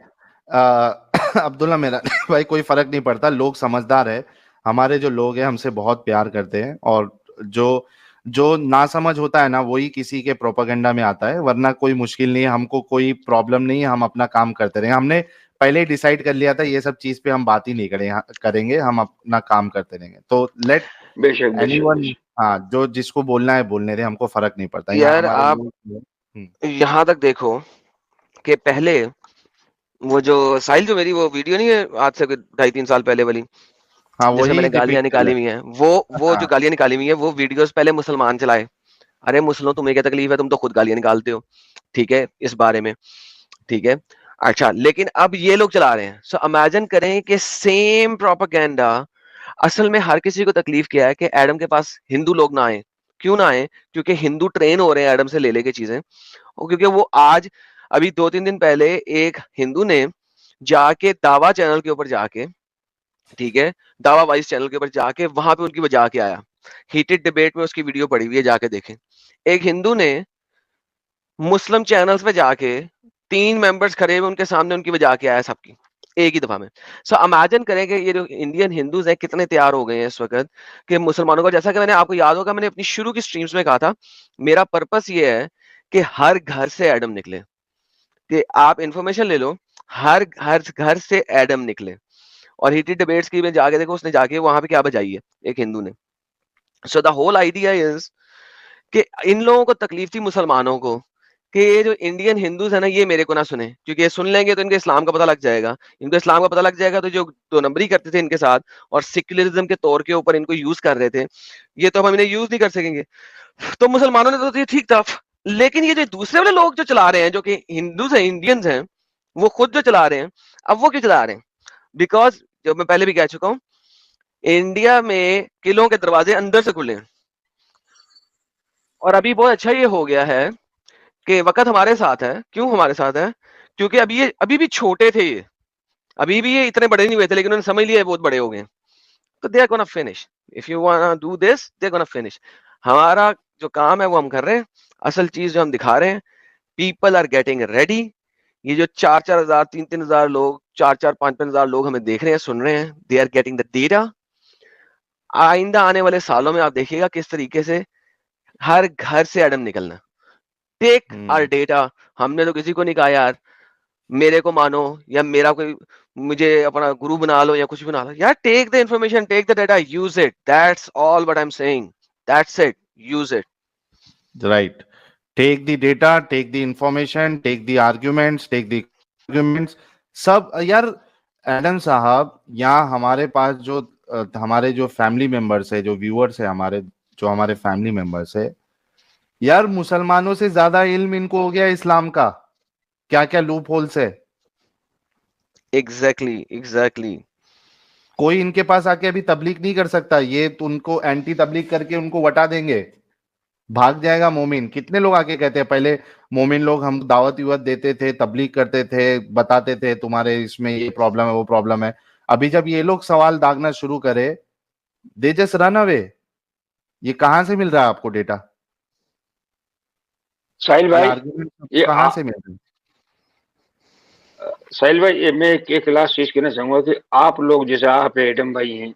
अब्दुल्ला मेरा भाई, कोई फर्क नहीं पड़ता, लोग समझदार है। हमारे जो लोग हैं हमसे बहुत प्यार करते हैं, और जो ना समझ होता है ना वही किसी के प्रोपेगेंडा में आता है, वरना कोई मुश्किल नहीं है, हमको कोई प्रॉब्लम नहीं है, हम अपना काम करते रहेंगे। हमने पहले ही डिसाइड कर लिया था ये सब चीज पे हम बात ही नहीं करेंगे, हम अपना काम करते रहेंगे। तो लेट एनीवन, हाँ जो जिसको बोलना है बोलने दे, हमको फर्क नहीं पड़ता यार। आप यहाँ तक देखो कि पहले वो जो साहिल, जो मेरी वो वीडियो नहीं है आज से 2.5-3 साल पहले वाली, जिसमें मैंने गालियां निकाली हुई हैं, वो जो गालियां निकाली हुई है वो वीडियोस पहले मुसलमान चलाए। अरे मुसलमान, तुम्हें क्या तकलीफ है, तुम तो खुद गालियां निकालते हो, ठीक है, इस बारे में, ठीक है, अच्छा। लेकिन अब ये लोग चला रहे हैं। सो इमेजिन करें कि सेम प्रोपेगेंडा, असल में हर किसी को तकलीफ क्या है कि एडम के पास हिंदू लोग ना आए, क्यों ना आए? क्योंकि हिंदू ट्रेन हो रहे हैं एडम से ले लेके चीजें, और क्योंकि वो आज अभी 2-3 दिन पहले एक हिंदू ने जाके दावा चैनल के ऊपर जाके, ठीक है, दावा वाइस चैनल के ऊपर जाके वहां पे उनकी बजा के आया। हीटेड डिबेट में उसकी वीडियो पड़ी हुई है, जाके देखें। एक हिंदू ने मुस्लिम चैनल्स पे जाके 3 मेंबर्स खड़े हुए उनके सामने उनकी बजा के आया सबकी एक ही दफा में। सो इमेजिन करें कि ये जो इंडियन हिंदूज हैं कितने तैयार हो गए हैं इस वक्त कि मुसलमानों को, जैसा कि मैंने आपको याद होगा मैंने अपनी शुरू की स्ट्रीम्स में कहा था, मेरा पर्पस ये है कि हर घर से एडम निकले, कि आप इंफॉर्मेशन ले लो, हर हर घर से एडम निकले। और हीटेड डिबेट्स की में जाके देखो, उसने जाके वहां पे क्या बजाई है एक हिंदू ने। So the whole idea is कि इन लोगों को तकलीफ थी मुसलमानों को कि ये जो इंडियन हिंदूज है ना ये मेरे को ना सुने, क्योंकि ये सुन लेंगे तो इनके इस्लाम का पता लग जाएगा। इनको इस्लाम का पता लग जाएगा तो जो 2 नंबरी करते थे इनके साथ और सेक्युलरिज्म के तौर के ऊपर इनको यूज कर रहे थे, ये तो हम इन्हें यूज नहीं कर सकेंगे। तो मुसलमानों ने तो ये ठीक था, लेकिन ये जो दूसरे वाले लोग जो चला रहे हैं, जो कि हिंदूज हैं, इंडियंस हैं, वो खुद जो चला रहे हैं, अब वो क्यों चला रहे हैं? बिकॉज जो मैं पहले भी कह चुका हूं, इंडिया में किलों के दरवाजे अंदर से खुले हैं। और अभी बहुत अच्छा ये हो गया है कि वक्त हमारे साथ है। क्यों हमारे साथ है? क्योंकि अभी भी छोटे थे ये, अभी भी ये इतने बड़े नहीं हुए थे, लेकिन उन्होंने समझ लिया है बहुत बड़े हो गए। तो they are gonna finish, if you wanna do this they are gonna finish. हमारा जो काम है वो हम कर रहे हैं, असल चीज जो हम दिखा रहे हैं, पीपल आर गेटिंग रेडी। ये जो 4-4 हजार 3-3 हजार लोग, 4-4 5-5 हजार लोग हमें देख रहे हैं, सुन रहे हैं, they are getting the data. आइंदा आने वाले सालों में आप देखिएगा किस तरीके से हर घर से एडम निकलना। Take our data. हमने तो किसी को नहीं कहा यार मेरे को मानो या मेरा कोई मुझे अपना गुरु बना लो या कुछ बना लो यार। Take the information, take the data, use it, that's all what I am saying, that's it, use it. Right, take the data, take the information, take the arguments, take the arguments सब। यार Adam साहब, यहाँ हमारे पास जो हमारे जो family members है, जो व्यूअर्स है हमारे, जो हमारे फैमिली मेंबर्स है यार, मुसलमानों से ज्यादा इल्म इनको हो गया इस्लाम का, क्या क्या लूप होल्स है। एग्जैक्टली कोई इनके पास आके अभी तबलीग नहीं कर सकता, ये तो उनको एंटी तबलीग करके उनको वटा देंगे, भाग जाएगा मोमिन। कितने लोग आके कहते हैं, पहले मोमिन लोग हम दावत युवत देते थे, तबलीग करते थे, बताते थे तुम्हारे इसमें ये प्रॉब्लम है वो प्रॉब्लम है। अभी जब ये लोग सवाल दागना शुरू करे, दे जस्ट रन अवे। ये कहां से मिल रहा है आपको डेटा? साहिल भाई, ये कहां से मिल रहा है? साहिल भाई, मैं एक लास्ट चीज कहना चाहूंगा कि आप लोग जैसे आप एडम भाई हैं,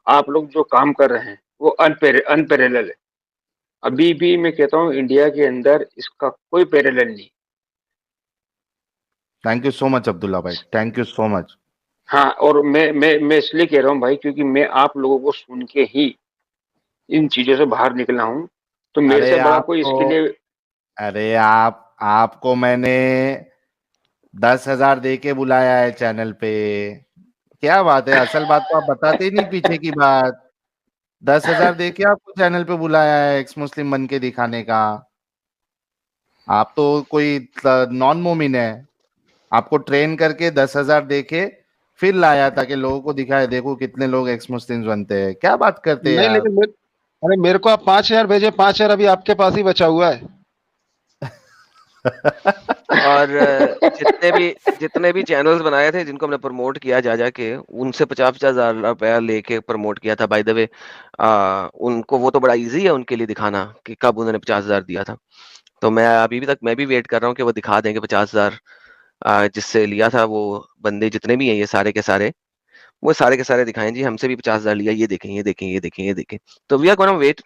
आप लोग जो काम कर रहे हैं वो अनपैरेलल है। अभी भी मैं कहता हूँ इंडिया के अंदर इसका कोई पैरेलल नहीं। Thank you so much Abdullah भाई, थैंक यू सो मच। हाँ, और मैं इसलिए कह रहा हूँ भाई, क्योंकि मैं आप लोगों को सुन के ही इन चीजों से बाहर निकला हूँ। तो मेरे से बड़ा कोई इसके लिए, अरे आपको मैंने 10,000 दे के बुलाया है चैनल पे, क्या बात है? असल बात तो आप बताते ही नहीं, पीछे की बात। 10,000 दे के आपको चैनल पे बुलाया है एक्स मुस्लिम बन के दिखाने का। आप तो कोई नॉन मोमिन है, आपको ट्रेन करके 10,000 दे के फिर लाया ताकि लोगों को दिखाए, देखो कितने लोग एक्स मुस्लिम बनते हैं। क्या बात करते हैं? नहीं, लेकिन अरे मेरे को आप 5,000 भेजे, 5,000 अभी आपके पास ही बचा हुआ है। और जितने भी चैनल्स बनाए थे जिनको हमने प्रमोट किया जा जाके, उनसे 50-50 हजार रुपया लेके प्रमोट किया था। बाय द वे उनको वो तो बड़ा इजी है उनके लिए दिखाना कि कब उन्होंने 50,000 दिया था। तो मैं अभी तक मैं भी वेट कर रहा हूँ कि वो दिखा देंगे 50,000 जिससे लिया था वो बंदे जितने भी हैं ये सारे के सारे, वो सारे के सारे दिखाएं जी हमसे भी 50,000 लिया, ये देखें ये देखें ये देखें ये देखें। तो वी आर गोना वेट